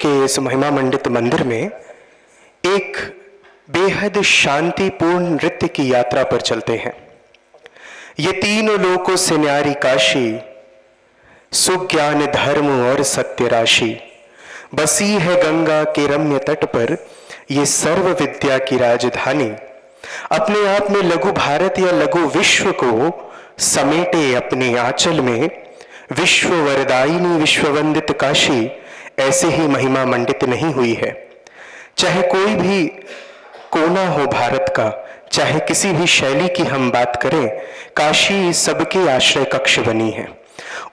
के इस महिमा मंडित मंदिर में एक बेहद शांतिपूर्ण नृत्य की यात्रा पर चलते हैं। ये तीनों लोकों से न्यारी काशी, सुज्ञान धर्म और सत्य राशि, बसी है गंगा के रम्य तट पर ये सर्व विद्या की राजधानी। अपने आप में लघु भारत या लघु विश्व को समेटे अपने आंचल में, विश्व वरदायिनी विश्ववंदित काशी ऐसे ही महिमा मंडित नहीं हुई है। चाहे कोई भी कोना हो भारत का, चाहे किसी भी शैली की हम बात करें, काशी सबके आश्रय कक्ष बनी है।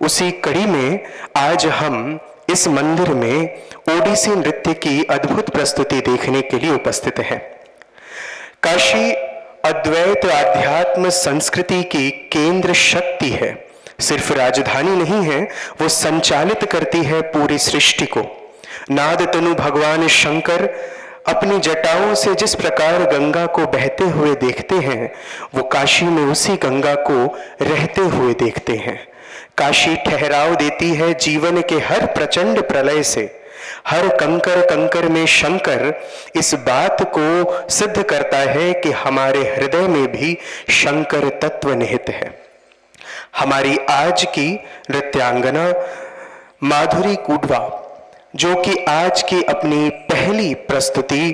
उसी कड़ी में आज हम इस मंदिर में ओडिसी नृत्य की अद्भुत प्रस्तुति देखने के लिए उपस्थित हैं। काशी अद्वैत आध्यात्म संस्कृति की केंद्र शक्ति है। सिर्फ राजधानी नहीं है, वो संचालित करती है पूरी सृष्टि को। नाद तनु भगवान शंकर अपनी जटाओं से जिस प्रकार गंगा को बहते हुए देखते हैं, वो काशी में उसी गंगा को रहते हुए देखते हैं। काशी ठहराव देती है जीवन के हर प्रचंड प्रलय से। हर कंकर कंकर में शंकर इस बात को सिद्ध करता है कि हमारे हृदय में भी शंकर तत्व निहित है। हमारी आज की नृत्यांगना माधुरी कुडवा, जो कि आज की अपनी पहली प्रस्तुति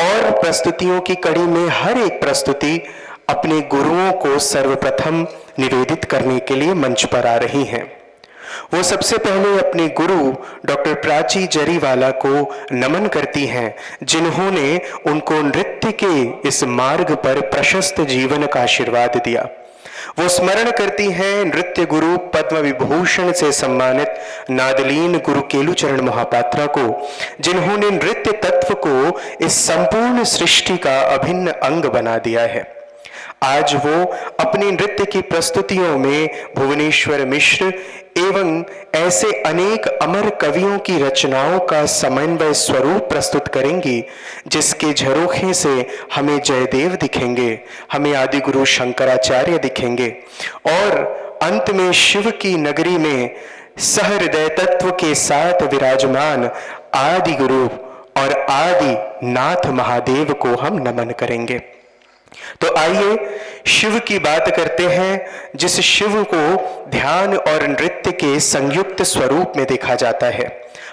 और प्रस्तुतियों की कड़ी में हर एक प्रस्तुति अपने गुरुओं को सर्वप्रथम निवेदित करने के लिए मंच पर आ रही हैं। वो सबसे पहले अपने गुरु डॉक्टर प्राची जरीवाला को नमन करती हैं, जिन्होंने उनको नृत्य के इस मार्ग पर प्रशस्त जीवन का आशीर्वाद दिया। वो स्मरण करती हैं नृत्य गुरु पद्म विभूषण से सम्मानित नादलीन गुरु केलुचरण महापात्रा को, जिन्होंने नृत्य तत्व को इस संपूर्ण सृष्टि का अभिन्न अंग बना दिया है। आज वो अपनी नृत्य की प्रस्तुतियों में भुवनेश्वर मिश्र एवं ऐसे अनेक अमर कवियों की रचनाओं का समन्वय स्वरूप प्रस्तुत करेंगी, जिसके झरोखे से हमें जयदेव दिखेंगे, हमें आदि गुरु शंकराचार्य दिखेंगे और अंत में शिव की नगरी में सहृदय तत्व के साथ विराजमान आदि गुरु और आदि नाथ महादेव को हम नमन करेंगे। तो आइए शिव की बात करते हैं, जिस शिव को ध्यान और नृत्य के संयुक्त स्वरूप में देखा जाता है।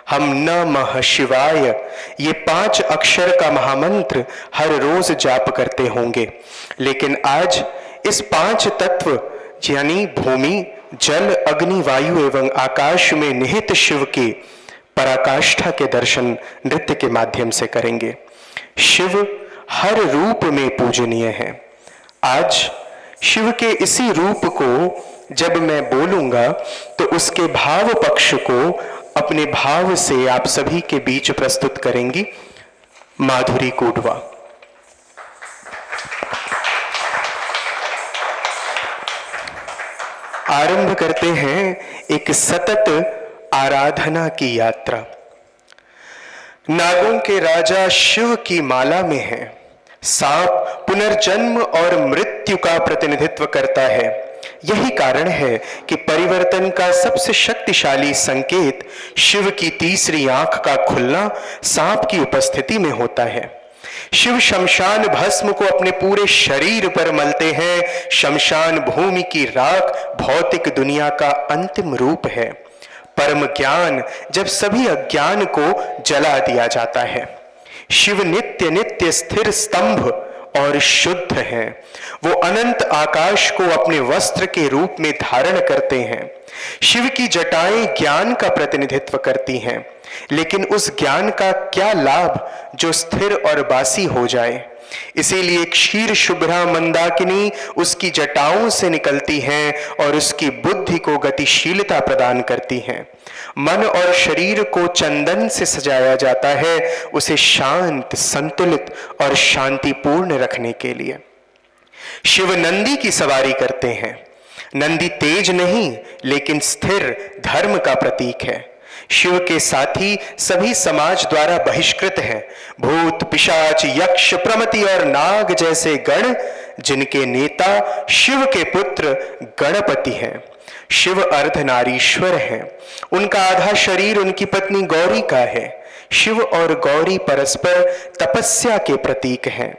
हम नमः शिवाय ये 5 अक्षर का महामंत्र हर रोज जाप करते होंगे, लेकिन आज इस 5 तत्व यानी भूमि, जल, अग्नि, वायु एवं आकाश में निहित शिव की पराकाष्ठा के दर्शन नृत्य के माध्यम से करेंगे। शिव हर रूप में पूजनीय है। आज शिव के इसी रूप को जब मैं बोलूंगा तो उसके भाव पक्ष को अपने भाव से आप सभी के बीच प्रस्तुत करेंगी माधुरी कुडवा। आरंभ करते हैं एक सतत आराधना की यात्रा। नागों के राजा शिव की माला में है। सांप पुनर्जन्म और मृत्यु का प्रतिनिधित्व करता है। यही कारण है कि परिवर्तन का सबसे शक्तिशाली संकेत शिव की तीसरी आंख का खुलना सांप की उपस्थिति में होता है। शिव शमशान भस्म को अपने पूरे शरीर पर मलते हैं। शमशान भूमि की राख भौतिक दुनिया का अंतिम रूप है। परम ज्ञान जब सभी अज्ञान को जला दिया जाता है। शिव नित्य नित्य स्थिर स्तंभ और शुद्ध हैं। वो अनंत आकाश को अपने वस्त्र के रूप में धारण करते हैं। शिव की जटाएं ज्ञान का प्रतिनिधित्व करती हैं, लेकिन उस ज्ञान का क्या लाभ जो स्थिर और बासी हो जाए। इसीलिए क्षीर शुभ्रा मंदाकिनी उसकी जटाओं से निकलती हैं और उसकी बुद्धि को गतिशीलता प्रदान करती हैं। मन और शरीर को चंदन से सजाया जाता है, उसे शांत, संतुलित और शांतिपूर्ण रखने के लिए। शिव नंदी की सवारी करते हैं। नंदी तेज नहीं, लेकिन स्थिर धर्म का प्रतीक है। शिव के साथी सभी समाज द्वारा बहिष्कृत हैं। भूत, पिशाच, यक्ष, प्रमति और नाग जैसे गण, जिनके नेता शिव के पुत्र गणपति हैं। शिव अर्धनारीश्वर हैं। उनका आधा शरीर उनकी पत्नी गौरी का है। शिव और गौरी परस्पर तपस्या के प्रतीक हैं,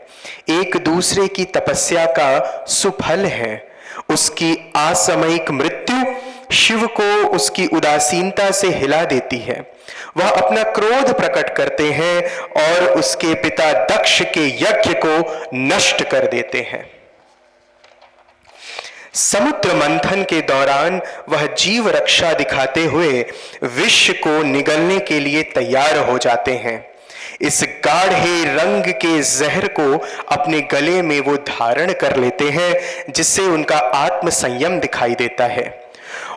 एक दूसरे की तपस्या का सुफल है। उसकी असामयिक मृत्यु शिव को उसकी उदासीनता से हिला देती है। वह अपना क्रोध प्रकट करते हैं और उसके पिता दक्ष के यज्ञ को नष्ट कर देते हैं। समुद्र मंथन के दौरान वह जीव रक्षा दिखाते हुए विष को निगलने के लिए तैयार हो जाते हैं। इस गाढ़े रंग के जहर को अपने गले में वो धारण कर लेते हैं, जिससे उनका आत्म संयम दिखाई देता है।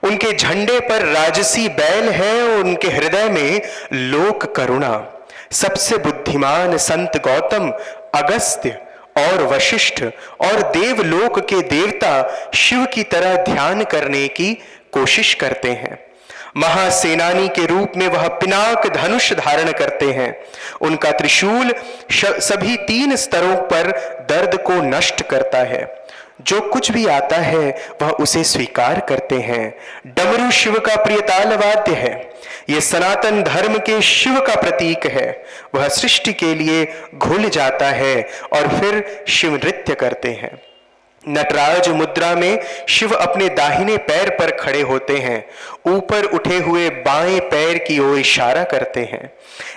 उनके झंडे पर राजसी बैल है और उनके हृदय में लोक करुणा। सबसे बुद्धिमान संत गौतम, अगस्त्य और वशिष्ठ और देवलोक के देवता शिव की तरह ध्यान करने की कोशिश करते हैं। महासेनानी के रूप में वह पिनाक धनुष धारण करते हैं। उनका त्रिशूल सभी 3 स्तरों पर दर्द को नष्ट करता है। जो कुछ भी आता है वह उसे स्वीकार करते हैं। डमरू शिव का प्रिय ताल वाद्य है। यह सनातन धर्म के शिव का प्रतीक है। वह सृष्टि के लिए घुल जाता है और फिर शिव नृत्य करते हैं। नटराज मुद्रा में शिव अपने दाहिने पैर पर खड़े होते हैं, ऊपर उठे हुए बाएं पैर की ओर इशारा करते हैं।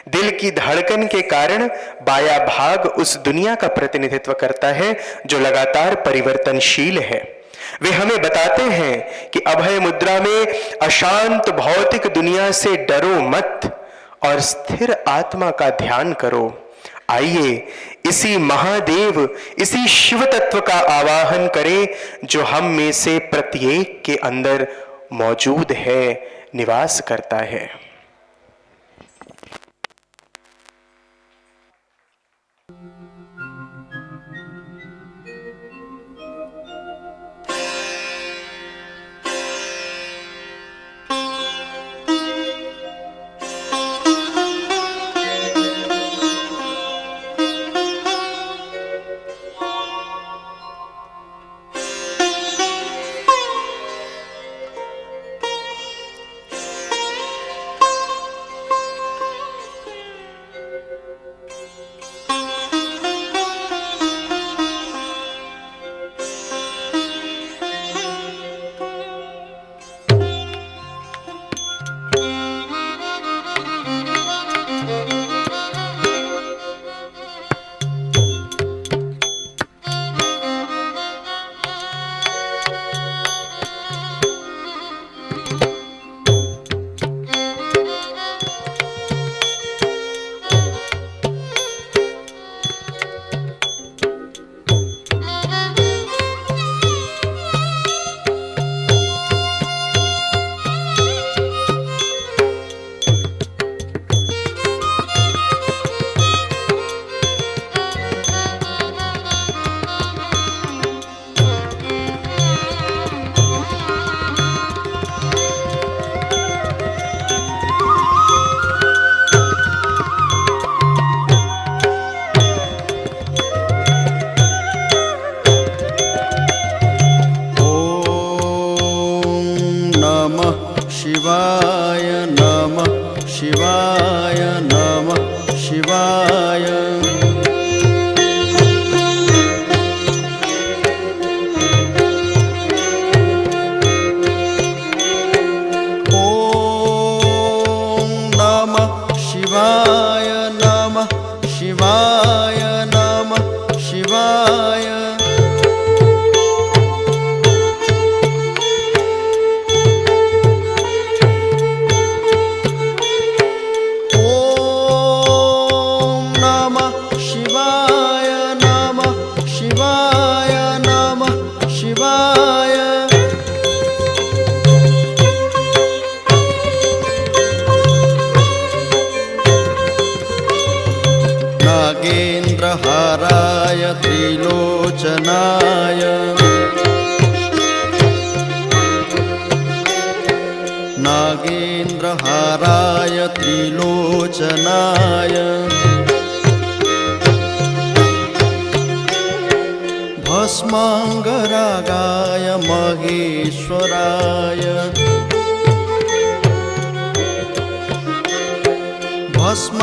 दिल की धड़कन के कारण बायां भाग उस दुनिया का प्रतिनिधित्व करता है जो लगातार परिवर्तनशील है। वे हमें बताते हैं कि अभय मुद्रा में अशांत भौतिक दुनिया से डरो मत और स्थिर आत्मा का ध्यान करो। आइए इसी महादेव, इसी शिव तत्व का आवाहन करें जो हम में से प्रत्येक के अंदर मौजूद है, निवास करता है। नागेन्द्रहाराय त्रिलोचनाय नागेन्द्रहाराय त्रिलोचनाय भस्मांगरागाय महेश्वराय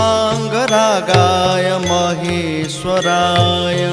भस्मांगरागाय महेश्वराय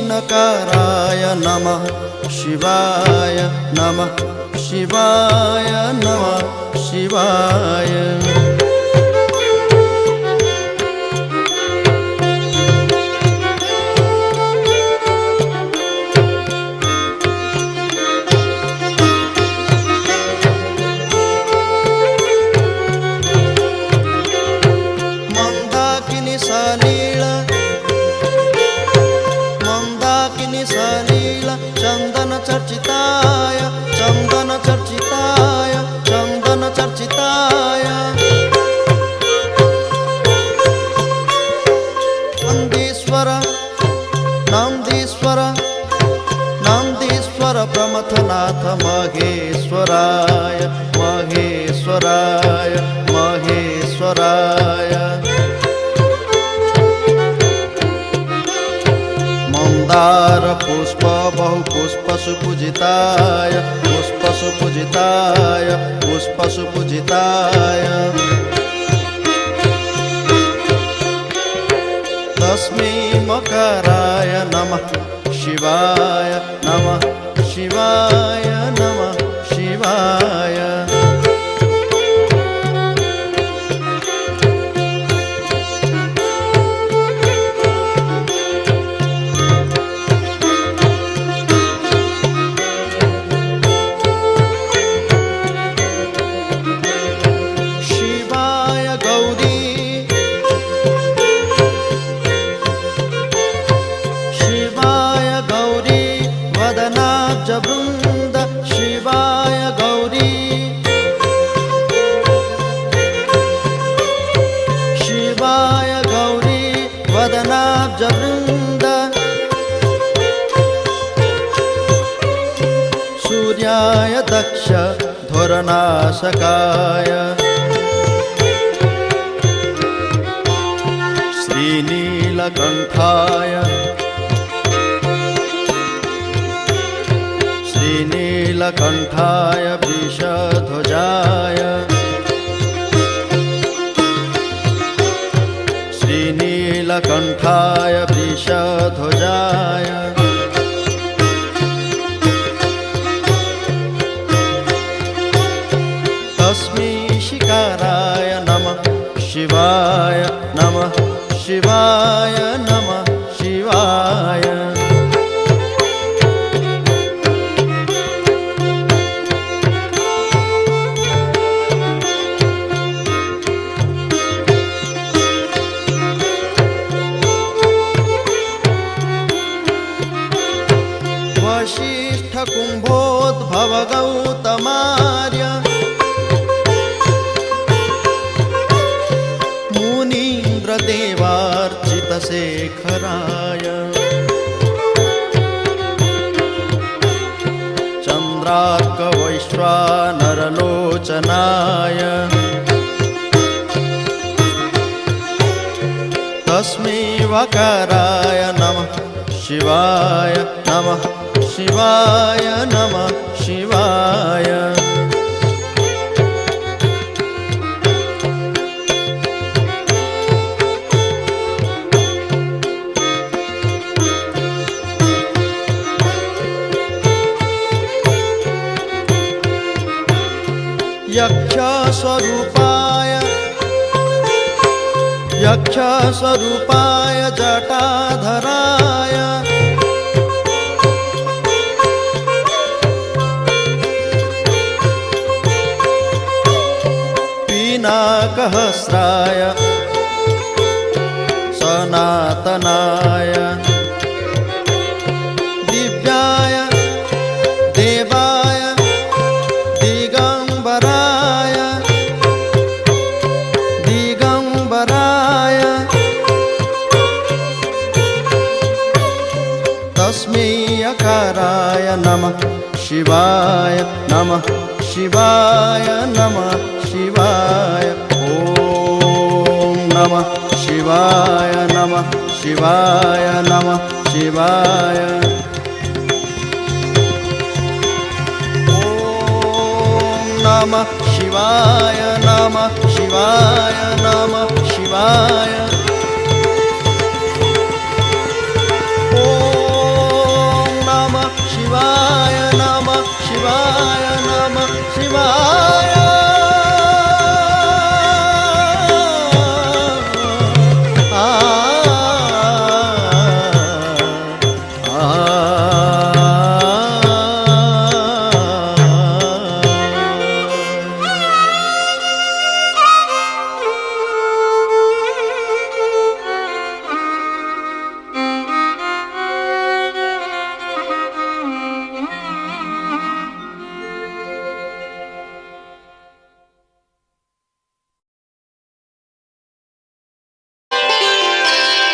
नकाराय नमः शिवाय नमः शिवाय नमः शिवाय चंदन चर्चिताय चंदन चर्चिताय चंदन चर्चिताय नंदीश्वर नंदीश्वर नंदीश्वर प्रमथनाथ महेश्वराय महेश्वराय महेश्वराय मंदार पुष्प बहु पुष्प सुपूजिताय पुष्प सुपूजिताय पुष्प सुपूजिताय तस्मै मकराय नमः शिवाय नमः शिवाय नमः शिवाय वृंद शिवाय गौरी शिवाय गौरी वदनाब्ज वृंद सूर्याय दक्ष धुरनाशकाय श्रीनीलकंठाय नीलकंठाय वृषध्वजाय श्रीनीलकंठाय वृषध्वजाय तस्मै शिकाराय नमः शिवाय नमः शिवाय नमः शिवाय वशिष्ठ कुंभोद्भव गौतमार्य मुनीन्द्र देवार्चित शेखराय चंद्रार्क वैश्वानरलोचनाय तस्मै वकाराय नमः शिवाय नमः शिवाय नमः शिवाय यक्ष स्वरूपाय जटाधराय सहस्राय सनातनाय दिव्याय देवाय दिगंबराय दिगंबराय तस्मै अकाराय नमः शिवाय नमः शिवाय नमः शिवाय ॐ नमः शिवाय नमः शिवाय नमः शिवाय ॐ नमः शिवाय नमः शिवाय नमः शिवाय ॐ नमः शिवाय नमः शिवाय नमः शिवाय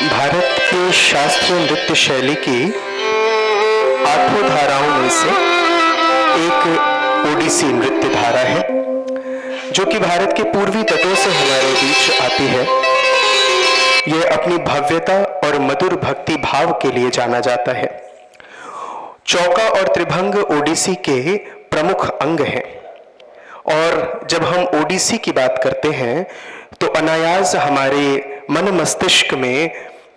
भारत की शास्त्रीय नृत्य शैली की 8 धाराओं में से एक ओडिसी नृत्य धारा है, जो कि भारत के पूर्वी तटों से हमारे बीच आती है। यह अपनी भव्यता और मधुर भक्ति भाव के लिए जाना जाता है। चौका और त्रिभंग ओडिसी के प्रमुख अंग हैं, और जब हम ओडिसी की बात करते हैं तो अनायास हमारे मन मस्तिष्क में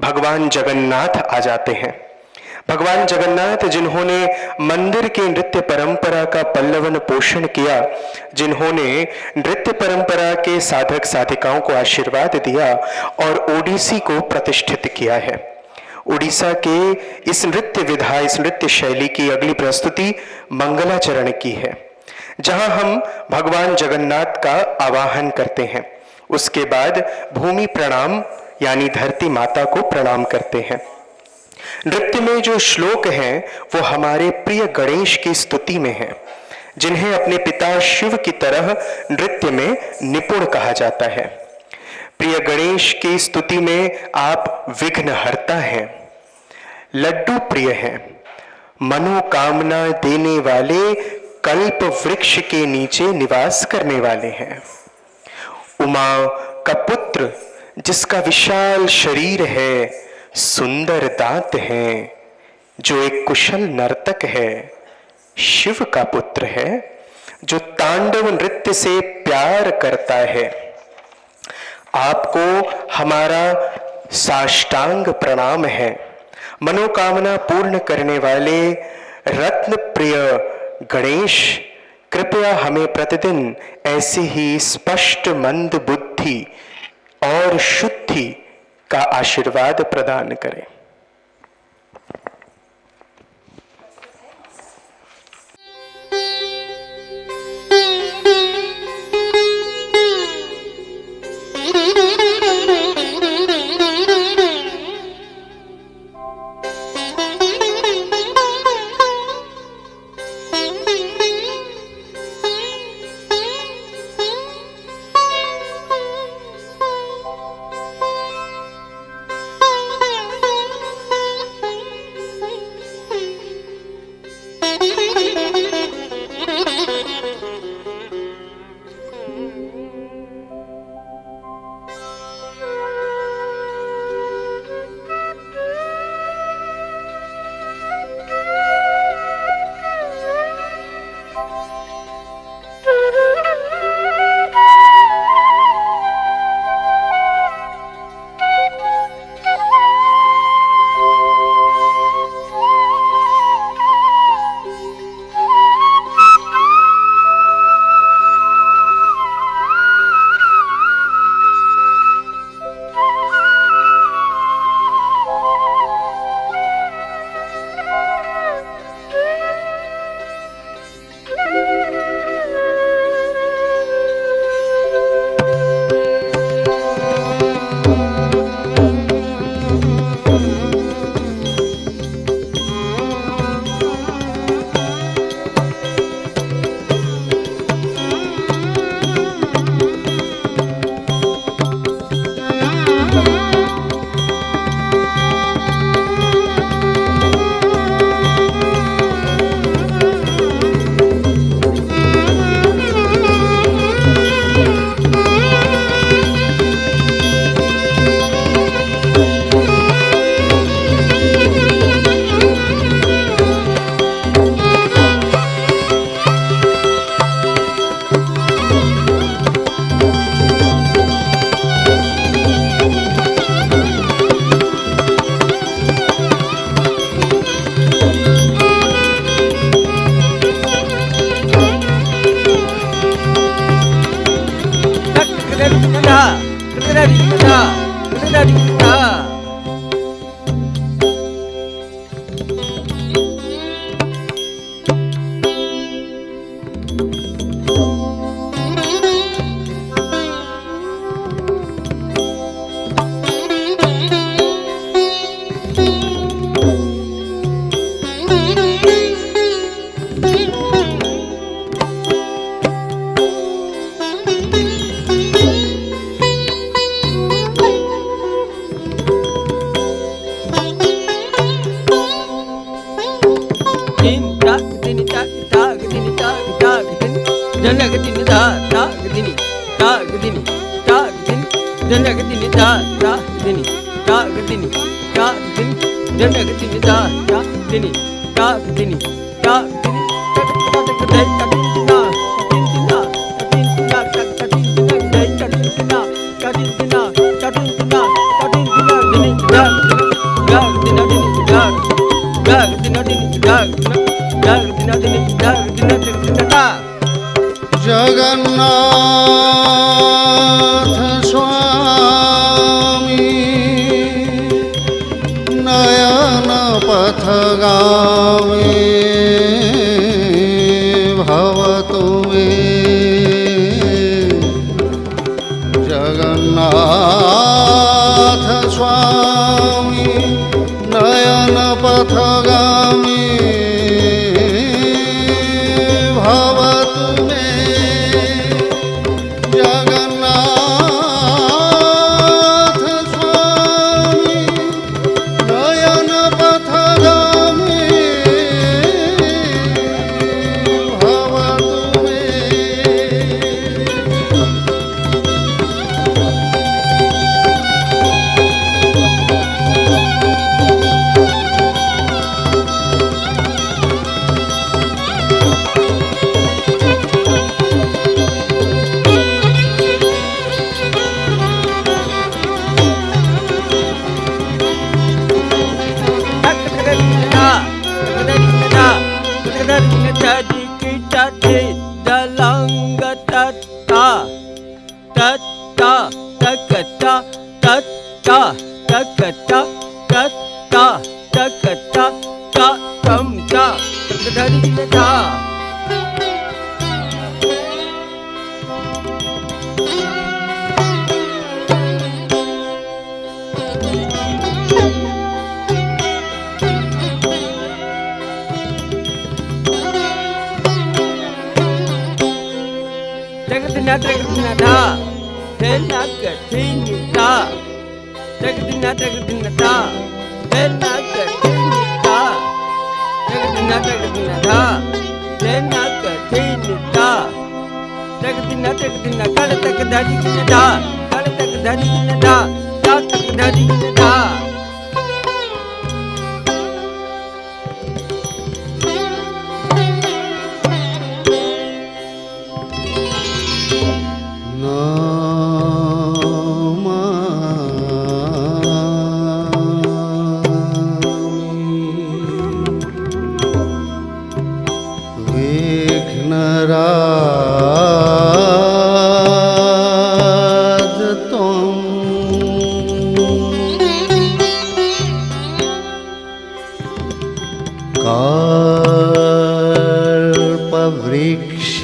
भगवान जगन्नाथ आ जाते हैं। भगवान जगन्नाथ जिन्होंने मंदिर के नृत्य परंपरा का पल्लवन पोषण किया, जिन्होंने नृत्य परंपरा के साधक साधिकाओं को आशीर्वाद दिया और ओडिसी को प्रतिष्ठित किया है। उड़ीसा के इस नृत्य विधा, इस नृत्य शैली की अगली प्रस्तुति मंगलाचरण की है, जहां हम भगवान जगन्नाथ का आवाहन करते हैं। उसके बाद भूमि प्रणाम यानी धरती माता को प्रणाम करते हैं। नृत्य में जो श्लोक हैं वो हमारे प्रिय गणेश की स्तुति में हैं, जिन्हें अपने पिता शिव की तरह नृत्य में निपुण कहा जाता है। प्रिय गणेश की स्तुति में आप विघ्नहर्ता हैं, लड्डू प्रिय हैं, मनोकामना देने वाले, कल्प वृक्ष के नीचे निवास करने वाले हैं। उमा का पुत्र जिसका विशाल शरीर है, सुंदर दांत हैं, जो एक कुशल नर्तक है, शिव का पुत्र है, जो तांडव नृत्य से प्यार करता है। आपको हमारा साष्टांग प्रणाम है। मनोकामना पूर्ण करने वाले रत्न प्रिय गणेश, कृपया हमें प्रतिदिन ऐसी ही स्पष्ट मंद बुद्धि और शुद्धि का आशीर्वाद प्रदान करें। dini da dini da dini Jagannath स्वामी नयन पथगामी भवतु मे जगन्नाथ स्वामी नयन पथगामी भवतु मे जगन्नाथ स्वामी नयन पथगामी भवतु मे विघ्नराज त्वं कल्पवृक्ष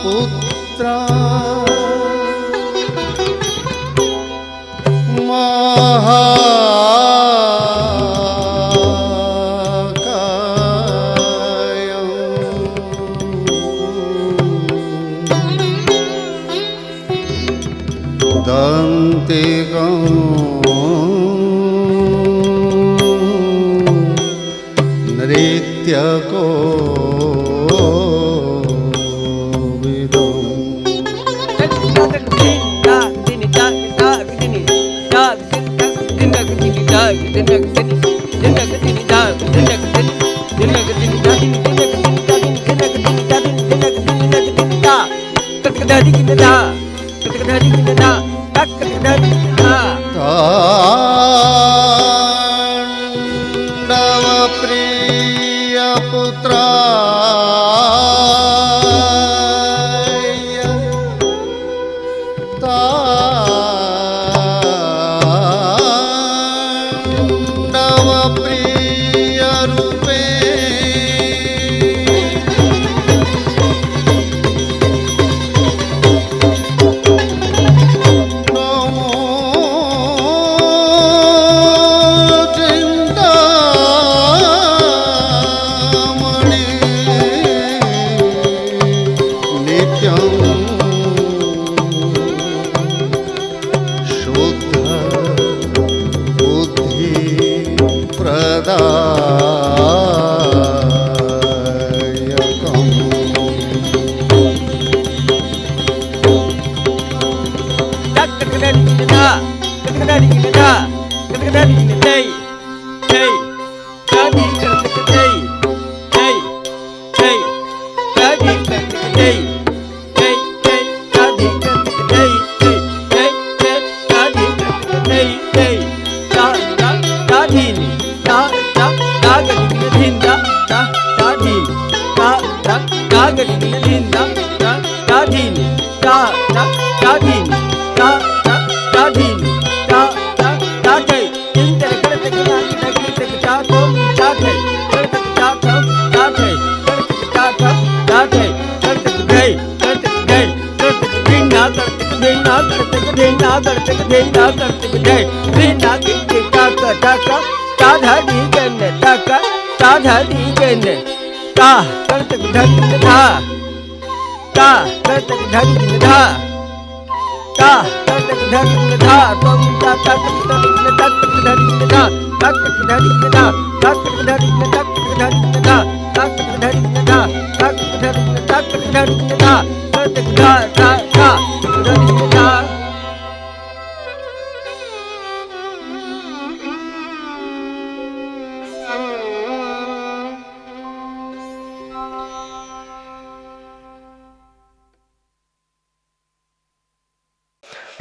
पुत्र महाकायं दन्तिकं नृत्यको तांडव प्रिय पुत्राय तांडव प्रिय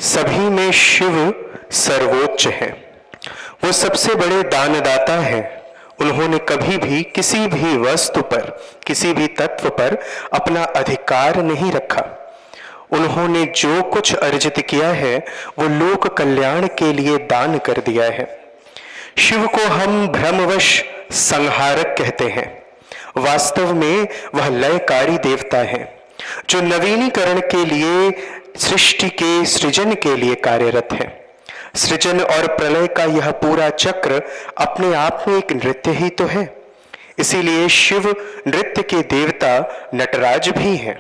सभी में शिव सर्वोच्च हैं। वो सबसे बड़े दानदाता हैं। उन्होंने कभी भी किसी भी वस्तु पर, किसी भी तत्व पर अपना अधिकार नहीं रखा। उन्होंने जो कुछ अर्जित किया है वो लोक कल्याण के लिए दान कर दिया है। शिव को हम भ्रमवश संहारक कहते हैं। वास्तव में वह लयकारी देवता है जो नवीनीकरण के लिए, सृष्टि के सृजन के लिए कार्यरत है। सृजन और प्रलय का यह पूरा चक्र अपने आप में एक नृत्य ही तो है। इसीलिए शिव नृत्य के देवता नटराज भी हैं।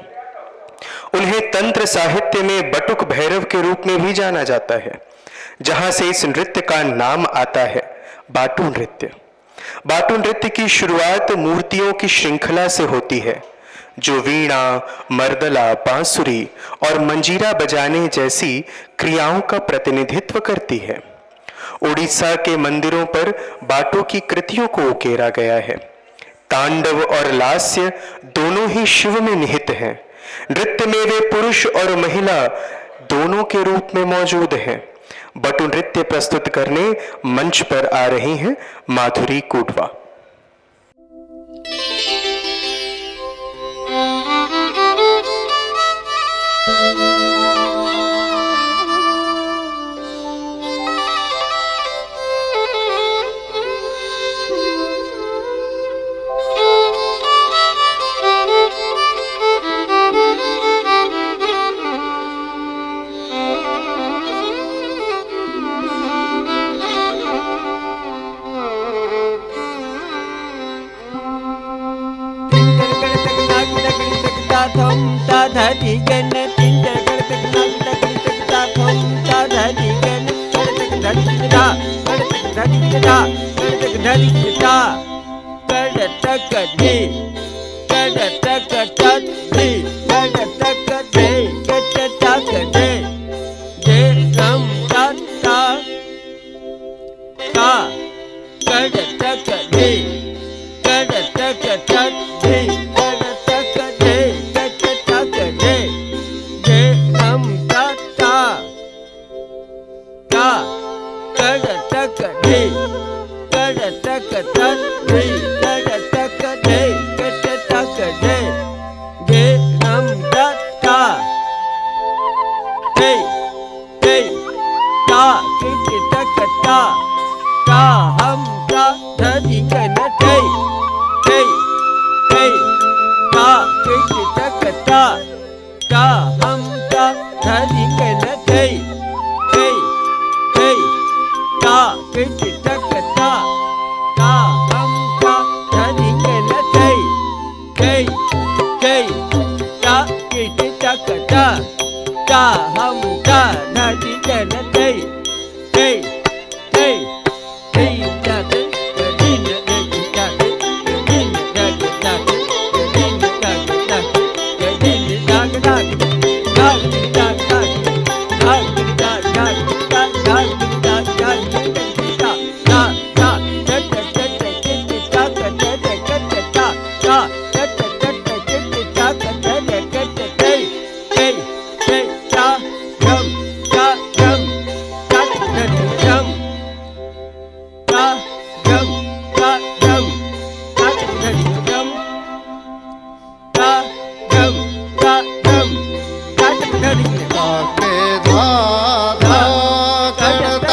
उन्हें तंत्र साहित्य में बटुक भैरव के रूप में भी जाना जाता है, जहां से इस नृत्य का नाम आता है बाटू नृत्य। बाटू नृत्य की शुरुआत मूर्तियों की श्रृंखला से होती है जो वीणा, मर्दला, बांसुरी और मंजीरा बजाने जैसी क्रियाओं का प्रतिनिधित्व करती है। उड़ीसा के मंदिरों पर बाटू की कृतियों को उकेरा गया है। तांडव और लास्य दोनों ही शिव में निहित हैं। नृत्य में वे पुरुष और महिला दोनों के रूप में मौजूद हैं। बटू नृत्य प्रस्तुत करने मंच पर आ रही हैं माधुरी कुडवा।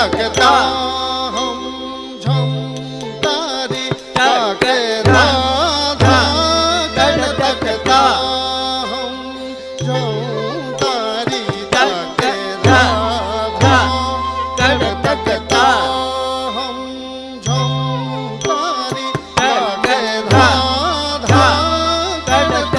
तकता हम झम तारी ताके धा धा गण तकता हम झम तारी ताके धा धा गण तकता हम झम तारी ताके धा धा गण तकता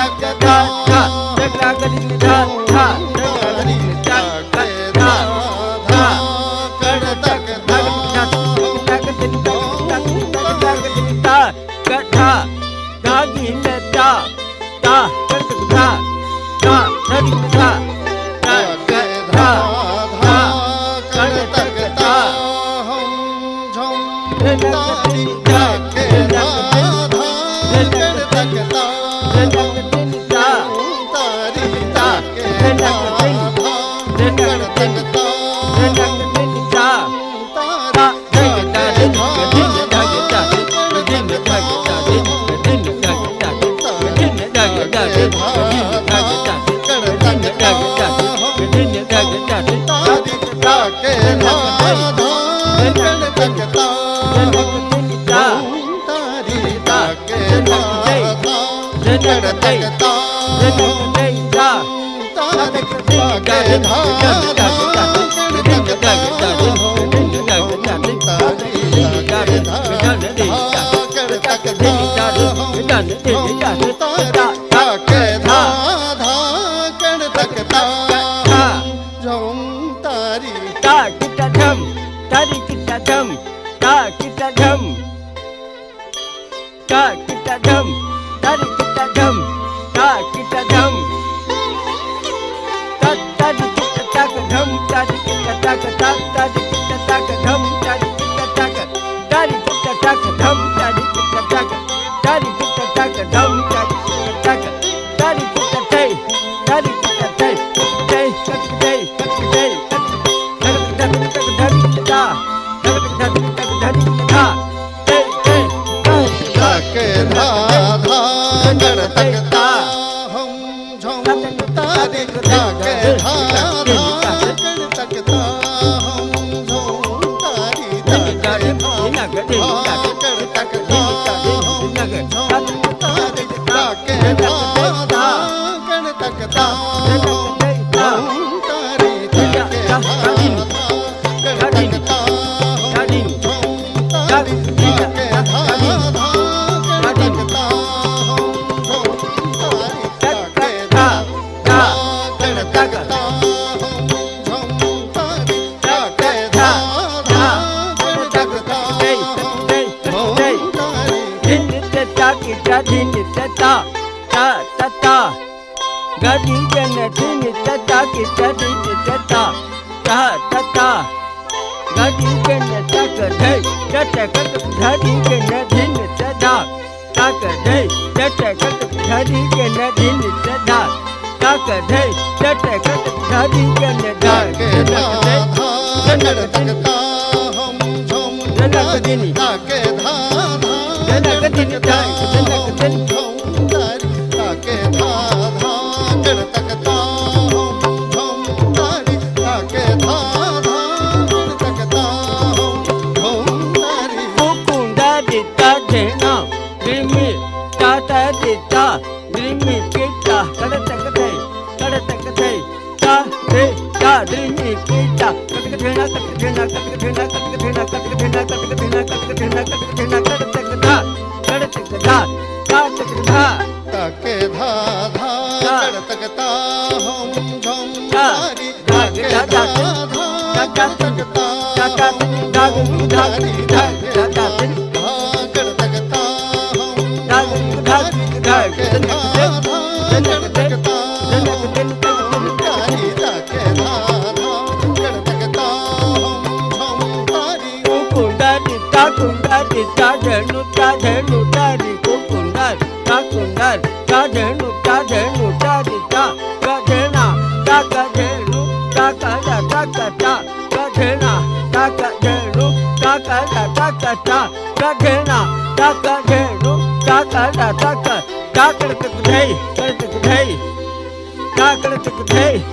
Hey,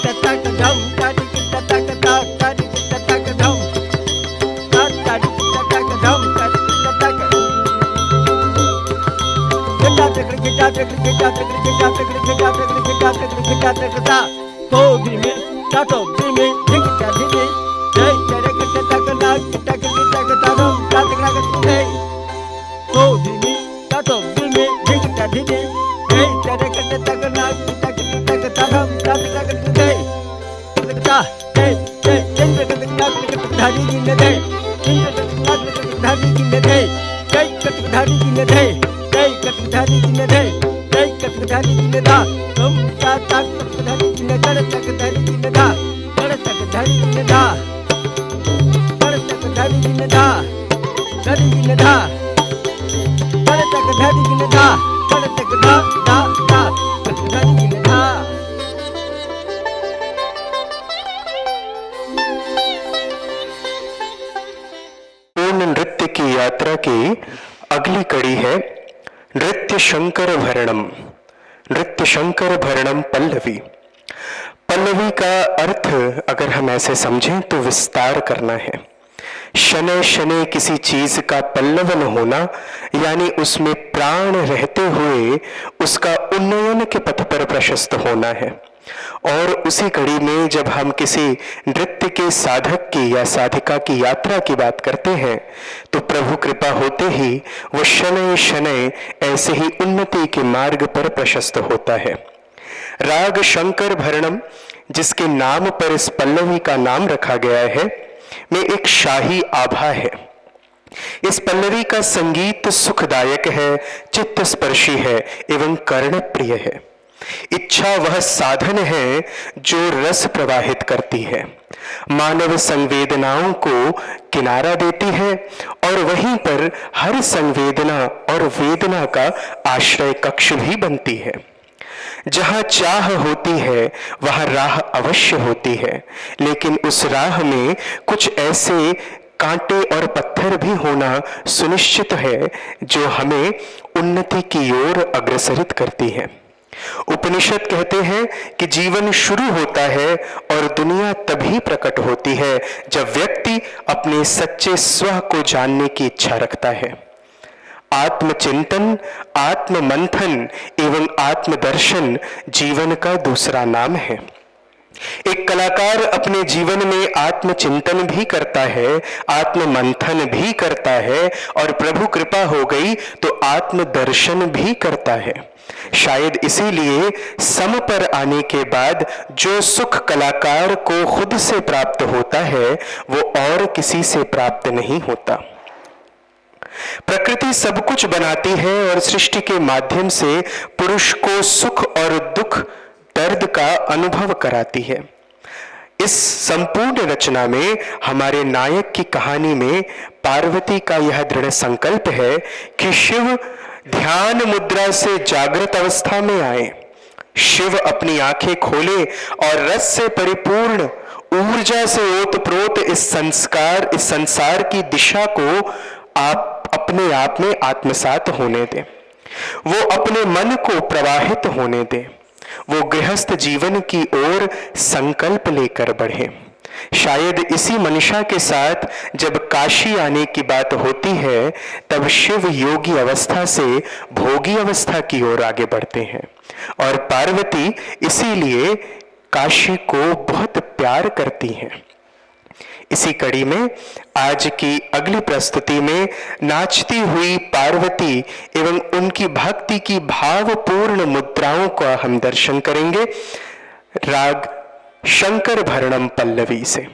किट्टा तक धम ताड़ी किट्टा तक तक ताड़ी किट्टा तक धम ताड़ी किट्टा तक धम ताड़ी किट्टा तक किट्टा तक किट्टा तक किट्टा तक किट्टा तक किट्टा तक किट्टा तक किट्टा तक ता तो धीमे ता तो धीमे किट्टा धीमे जय तेरे किट्टा तक ना किट्टा किट्टा तक धम ताड़ी किट्टा तक तो धीमे ता तो धीमे किट्टा धीमे जय तेरे किट्टा तक ना किट्टा किट्टा तक धम ताड़ी किट्टा तक जय जय जय चंद्र किट्टा किट्टा धारी की न जय चंद्र किट्टा किट्टा धारी की न जय जय किट्टा धारी की न जय जय कटधारी की न जय जय कटधारी की न दा तुम ता तक कटधारी की न कर कटधारी की न दा कर कटधारी की न दा कर कटधारी की न दा धारी की न दा कर कटधारी की न दा कर कटधा दा दा कटधारी की न दा पूर्ण नृत्य की यात्रा की अगली कड़ी है नृत्य शंकर भरणम। नृत्य शंकर भरणम पल्लवी। पल्लवी का अर्थ अगर हम ऐसे समझें तो विस्तार करना है। शनय शनय किसी चीज का पल्लवन होना यानी उसमें प्राण रहते हुए उसका उन्नयन के पथ पर प्रशस्त होना है। और उसी कड़ी में जब हम किसी नृत्य के साधक की या साधिका की यात्रा की बात करते हैं तो प्रभु कृपा होते ही वो शनय शनय ऐसे ही उन्नति के मार्ग पर प्रशस्त होता है। राग शंकर भरणम जिसके नाम पर इस पल्लवी का नाम रखा गया है में एक शाही आभा है। इस पल्लवी का संगीत सुखदायक है, चित्त स्पर्शी है एवं कर्ण प्रिय है। इच्छा वह साधन है जो रस प्रवाहित करती है, मानव संवेदनाओं को किनारा देती है और वहीं पर हर संवेदना और वेदना का आश्रय कक्ष भी बनती है। जहां चाह होती है वहां राह अवश्य होती है, लेकिन उस राह में कुछ ऐसे कांटे और पत्थर भी होना सुनिश्चित है जो हमें उन्नति की ओर अग्रसरित करती है। उपनिषद कहते हैं कि जीवन शुरू होता है और दुनिया तभी प्रकट होती है जब व्यक्ति अपने सच्चे स्व को जानने की इच्छा रखता है। आत्मचिंतन, आत्म मंथन एवं आत्मदर्शन जीवन का दूसरा नाम है। एक कलाकार अपने जीवन में आत्मचिंतन भी करता है, आत्म मंथन भी करता है और प्रभु कृपा हो गई तो आत्मदर्शन भी करता है। शायद इसीलिए सम पर आने के बाद जो सुख कलाकार को खुद से प्राप्त होता है वो और किसी से प्राप्त नहीं होता। प्रकृति सब कुछ बनाती है और सृष्टि के माध्यम से पुरुष को सुख और दुख, दर्द का अनुभव कराती है। इस संपूर्ण रचना में हमारे नायक की कहानी में पार्वती का यह दृढ़ संकल्प है कि शिव ध्यान मुद्रा से जागृत अवस्था में आए, शिव अपनी आंखें खोले और रस से परिपूर्ण ऊर्जा से ओतप्रोत इस संसार की दिशा को आप अपने आप में आत्मसात होने दें, वो अपने मन को प्रवाहित होने दें, वो गृहस्थ जीवन की ओर संकल्प लेकर बढ़े। शायद इसी मनीषा के साथ जब काशी आने की बात होती है तब शिव योगी अवस्था से भोगी अवस्था की ओर आगे बढ़ते हैं और पार्वती इसीलिए काशी को बहुत प्यार करती हैं। इसी कड़ी में आज की अगली प्रस्तुति में नाचती हुई पार्वती एवं उनकी भक्ति की भावपूर्ण मुद्राओं का हम दर्शन करेंगे राग शंकर भरणम पल्लवी से।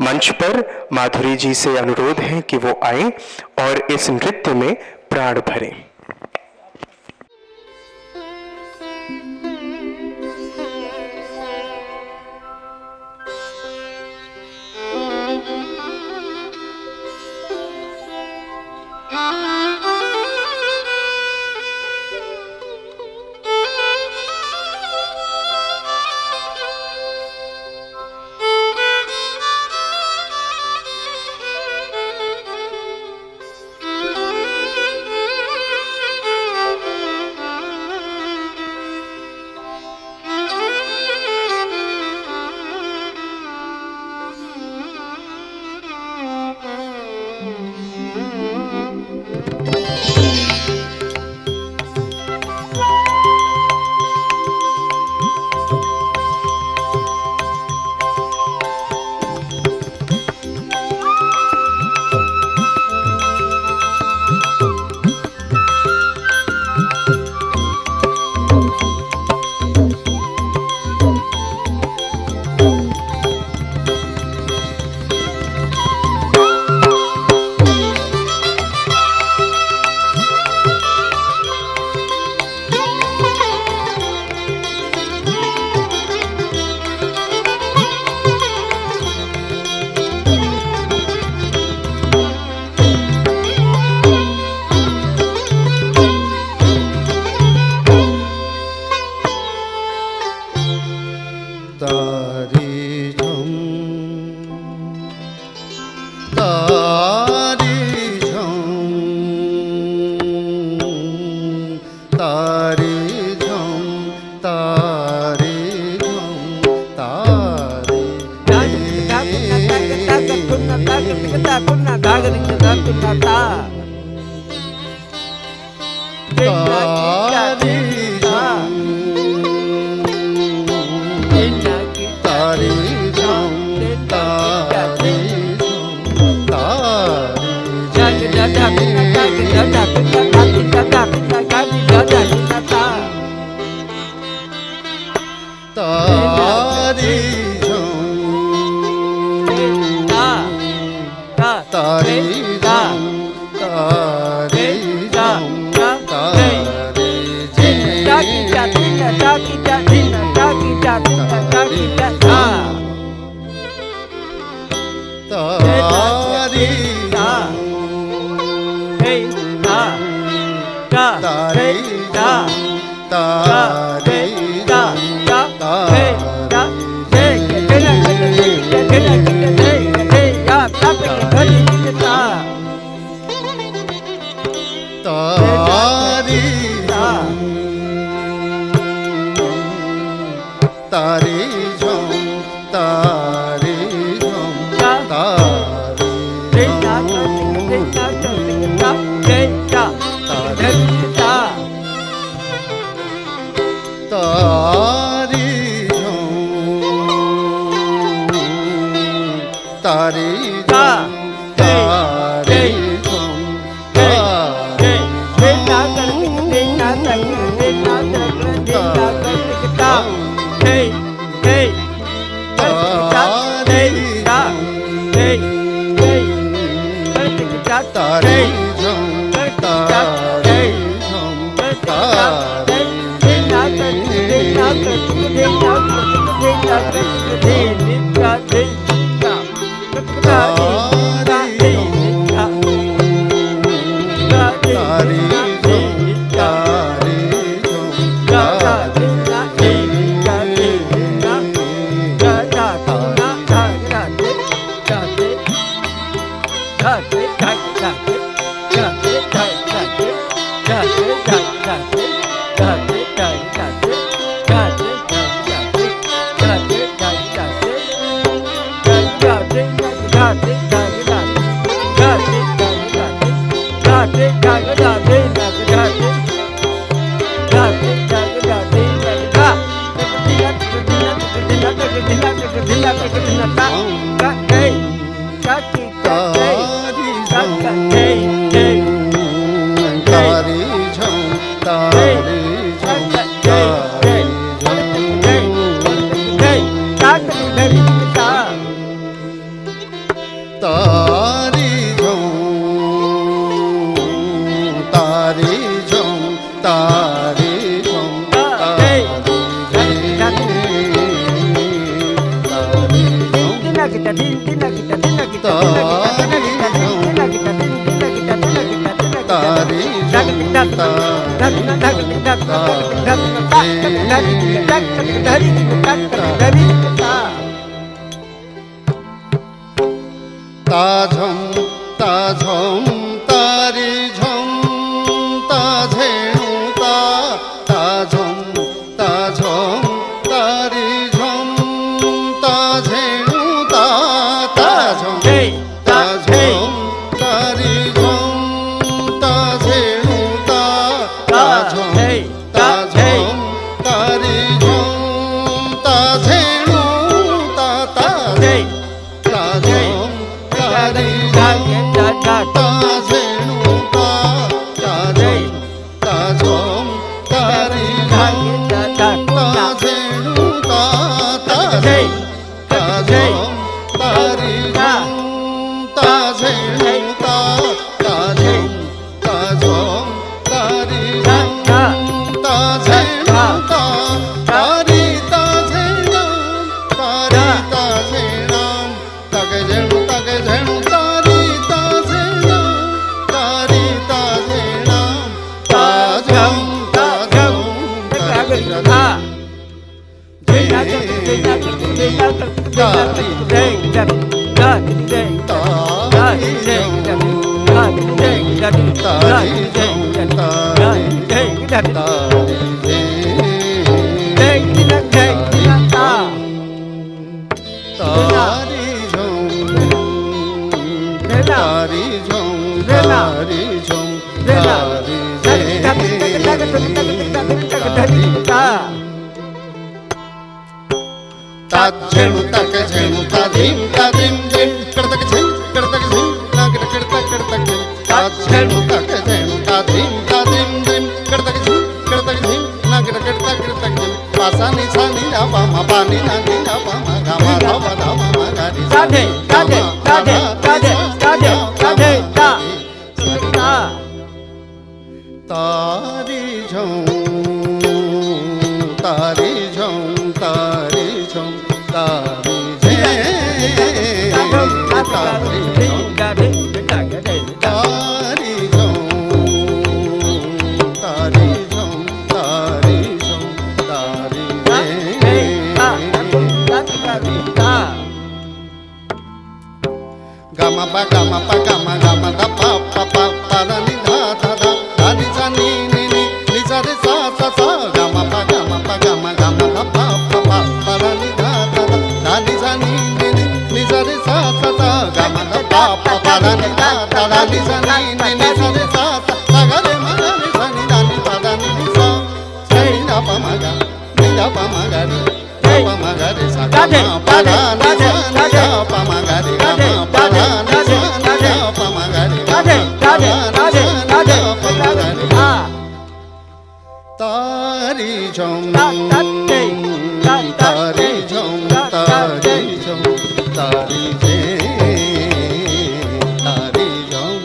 मंच पर माधुरी जी से अनुरोध है कि वो आए और इस नृत्य में प्राण भरें। झेणू तक झेणू ता धीम धीम करतक झिम नागड करतक करतक झिम झेणू तक झेणू ता धीम धीम करतक झिम नागड करतक करतक झिम पासा नि सा नि रा पा मा पा नि ना नि रा पा मा गा मा धा मा गा रि सा राधे राधे राधे राधे राधे राधे ता तारी झों तारी झों तारी झों तारी झे तारी झों तारी झों तारी झों तारी झों तारी झे gama pa gama pa gama gama da pa pa pa pa da ni da da da da ni sa ni ni ni ni sa re sa sa sa gama pa gama gama da pa pa pa pa da ni da da da da ni sa ni ni ni ni sa re sa sa sa gama da pa pa pa da ni da da da ni sa ni ni ni sa re sa sa sa ga re ma ga ni sa ni da ni pa da ni ni sa sa ni da pa ma ga ni da pa ma ga ni pa ma ga re sa ga ma pa da ni sa ni da pa ma ga re ga ma pa da ni sa ni da pa ma ga re ga ma pa da ni sa ni da pa ma ga re तारी झों तारी झों तारी झों तारी झे तारी झों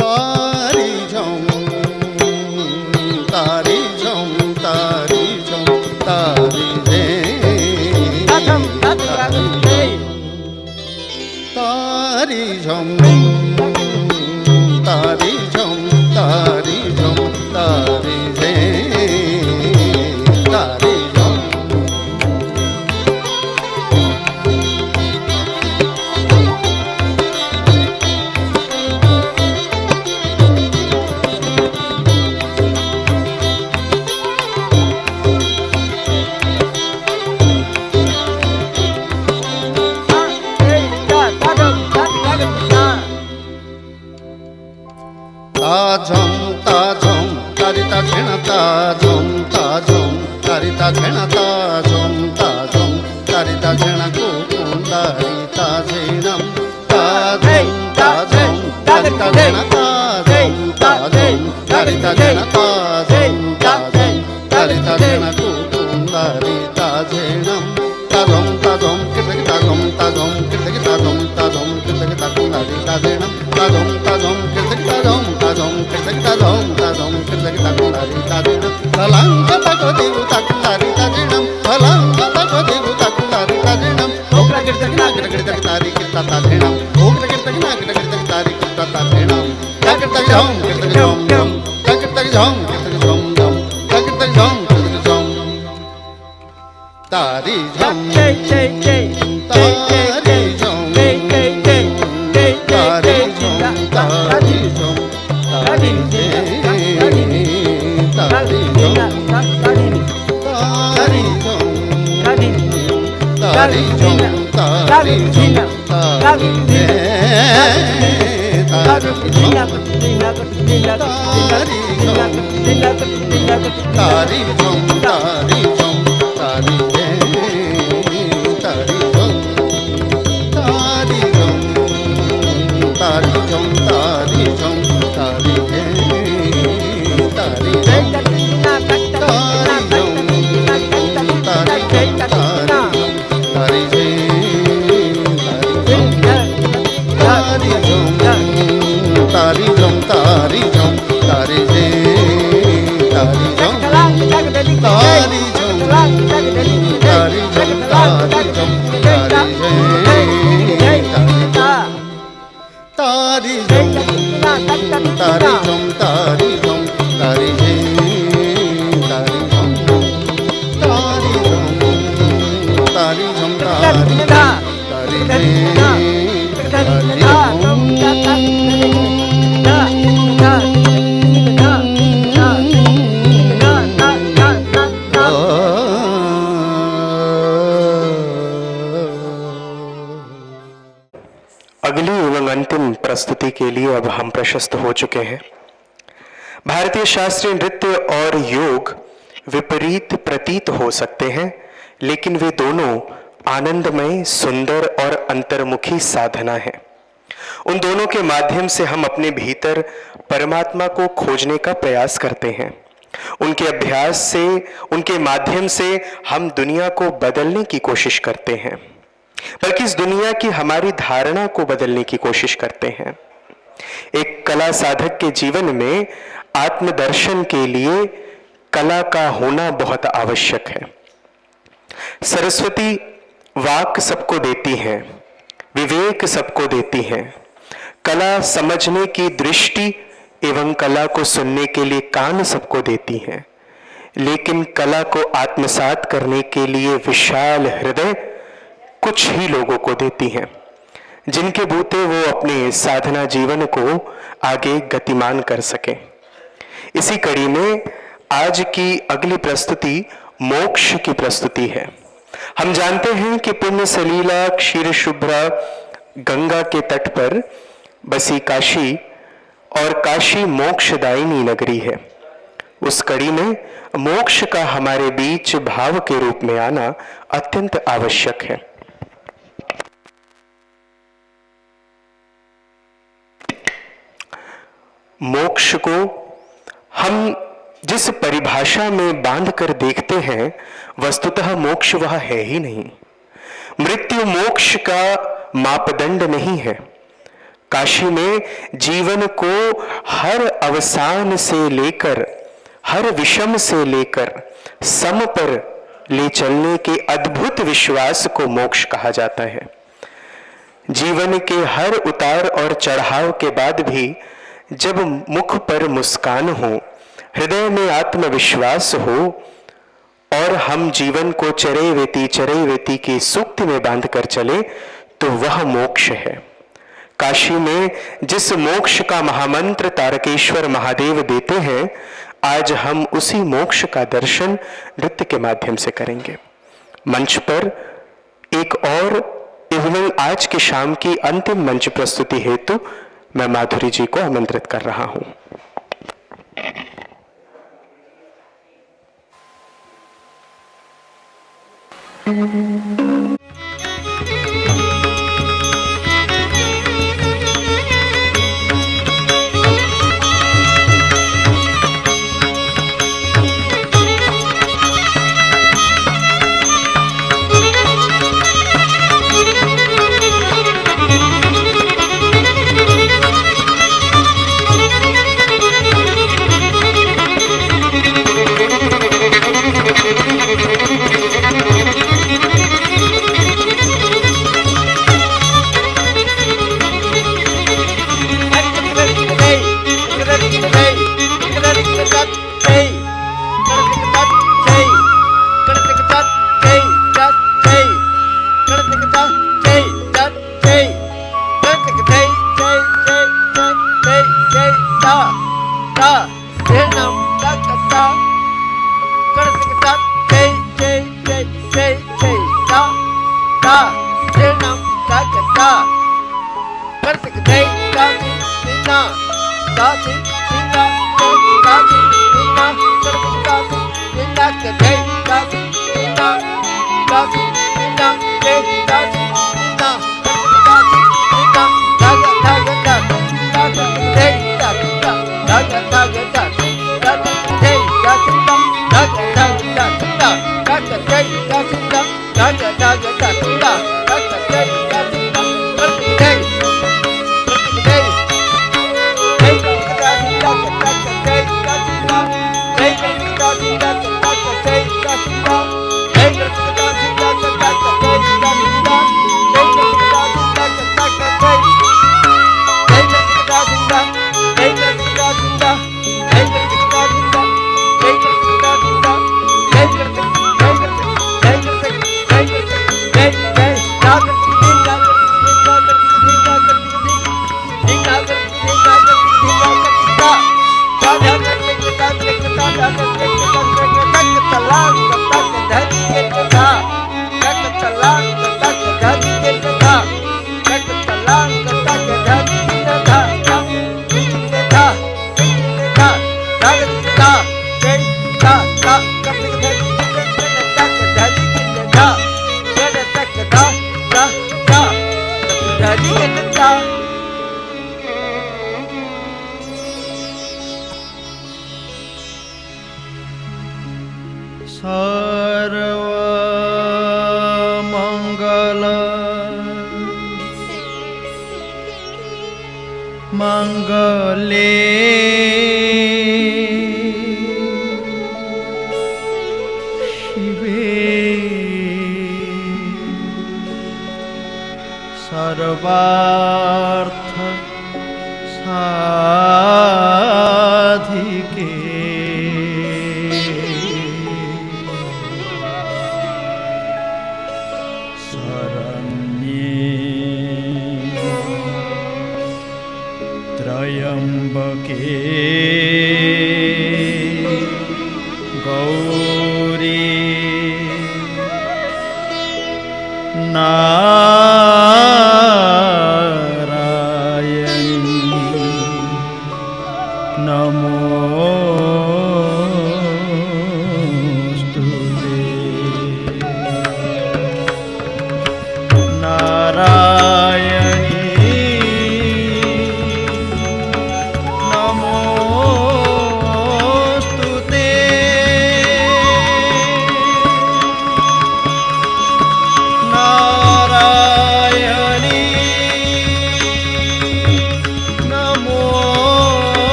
तारी झों तारी झों तारी झों तारी झे तारी झों तारी झों तारी झों तारी झे तारी झों ताझों तारिता झेणा ताझों तारिता झेणा ताझों तारिता झेणा कुकुंदारी ताझेणम ताझों तारिता झेणा ताझों तारिता झेणा ताझों तारिता झेणा कुकुंदारी ताझेणम ताझों कितक ताझों कितक ताझों कितक ताकुंदारी ताझेणम ताझों कितक ताझों कितक ताझों कितक ताकुंदारी ताझेणम तलांग ताको देवु ताकुंदारी ताझेणम तलांग ताको देवु ताकुंदारी ताझेणम ओकरा कितक नागड कितक तारी कितक ताझेणम ओकरा कितक नागड कितक तारी कितक ताझेणम ताकतक झों कितक झों ताकतक झों कितक झों ताकतक झों कितक झों तारी झों तारी झों तारी झों तारी झों तारी झे तारी झों तारी झों तारी झों तारी झों तारी झे तारी झों तारी झों तारी झों तारी झे तारी झों तारी झों तारी झों तारी झों तारी झे तारी झों तारी झों तारी झों तारी झे तारी झों तारी झों तारी झों तारी झे तारी झों तारी झों तारी झों तारी झों तारी झे तारी झों तारी झों तारी झों तारी झे तारी झों तारी झों तारी अगली एवं अंतिम प्रस्तुति के लिए अब हम प्रशस्त हो चुके हैं। भारतीय शास्त्रीय नृत्य और योग विपरीत प्रतीत हो सकते हैं, लेकिन वे दोनों आनंदमय, सुंदर और अंतर्मुखी साधना है। उन दोनों के माध्यम से हम अपने भीतर परमात्मा को खोजने का प्रयास करते हैं। उनके अभ्यास से, उनके माध्यम से हम दुनिया को बदलने की कोशिश करते हैं, बल्कि इस दुनिया की हमारी धारणा को बदलने की कोशिश करते हैं। एक कला साधक के जीवन में आत्मदर्शन के लिए कला का होना बहुत आवश्यक है। सरस्वती वाक सबको देती हैं, विवेक सबको देती हैं, कला समझने की दृष्टि एवं कला को सुनने के लिए कान सबको देती हैं, लेकिन कला को आत्मसात करने के लिए विशाल हृदय कुछ ही लोगों को देती हैं, जिनके बूते वो अपने साधना जीवन को आगे गतिमान कर सकें। इसी कड़ी में आज की अगली प्रस्तुति मोक्ष की प्रस्तुति है। हम जानते हैं कि पुण्य सलीला क्षीर शुभ्रा गंगा के तट पर बसी काशी और काशी मोक्षदायिनी नगरी है। उस कड़ी में मोक्ष का हमारे बीच भाव के रूप में आना अत्यंत आवश्यक है। मोक्ष को हम जिस परिभाषा में बांध कर देखते हैं, वस्तुतः मोक्ष वह है ही नहीं। मृत्यु मोक्ष का मापदंड नहीं है। काशी में जीवन को हर अवसान से लेकर, हर विषम से लेकर सम पर ले चलने के अद्भुत विश्वास को मोक्ष कहा जाता है। जीवन के हर उतार और चढ़ाव के बाद भी जब मुख पर मुस्कान हो, हृदय में आत्मविश्वास हो और हम जीवन को चरैवेति की सूक्ति में बांध कर चले, तो वह मोक्ष है। काशी में जिस मोक्ष का महामंत्र तारकेश्वर महादेव देते हैं, आज हम उसी मोक्ष का दर्शन नृत्य के माध्यम से करेंगे। मंच पर एक और एवं आज के शाम की अंतिम मंच प्रस्तुति हेतु मैं माधुरी जी को आमंत्रित कर रहा हूं। जा जा दादी जा सर्व मंगल मंगले शिवे सर्वार्थ साधिके त्र्यंबके गौरी नारायणी नमोस्तुते नारायणी नमोस्तुते नारायणी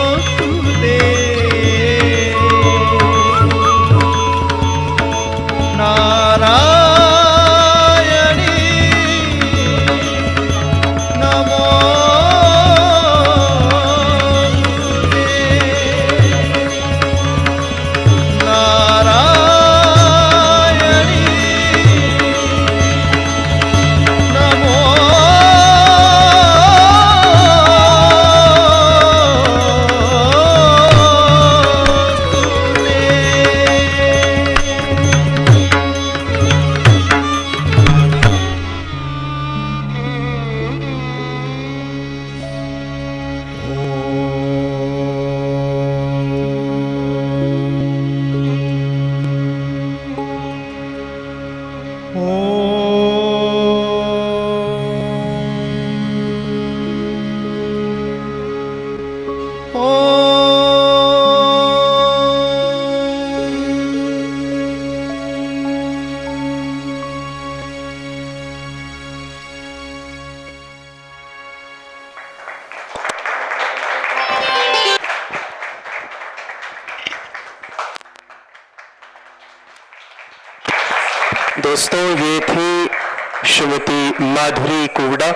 नमोस्तुते नारायणी दोस्तों, ये थी श्रीमती माधुरी कुवड़ा।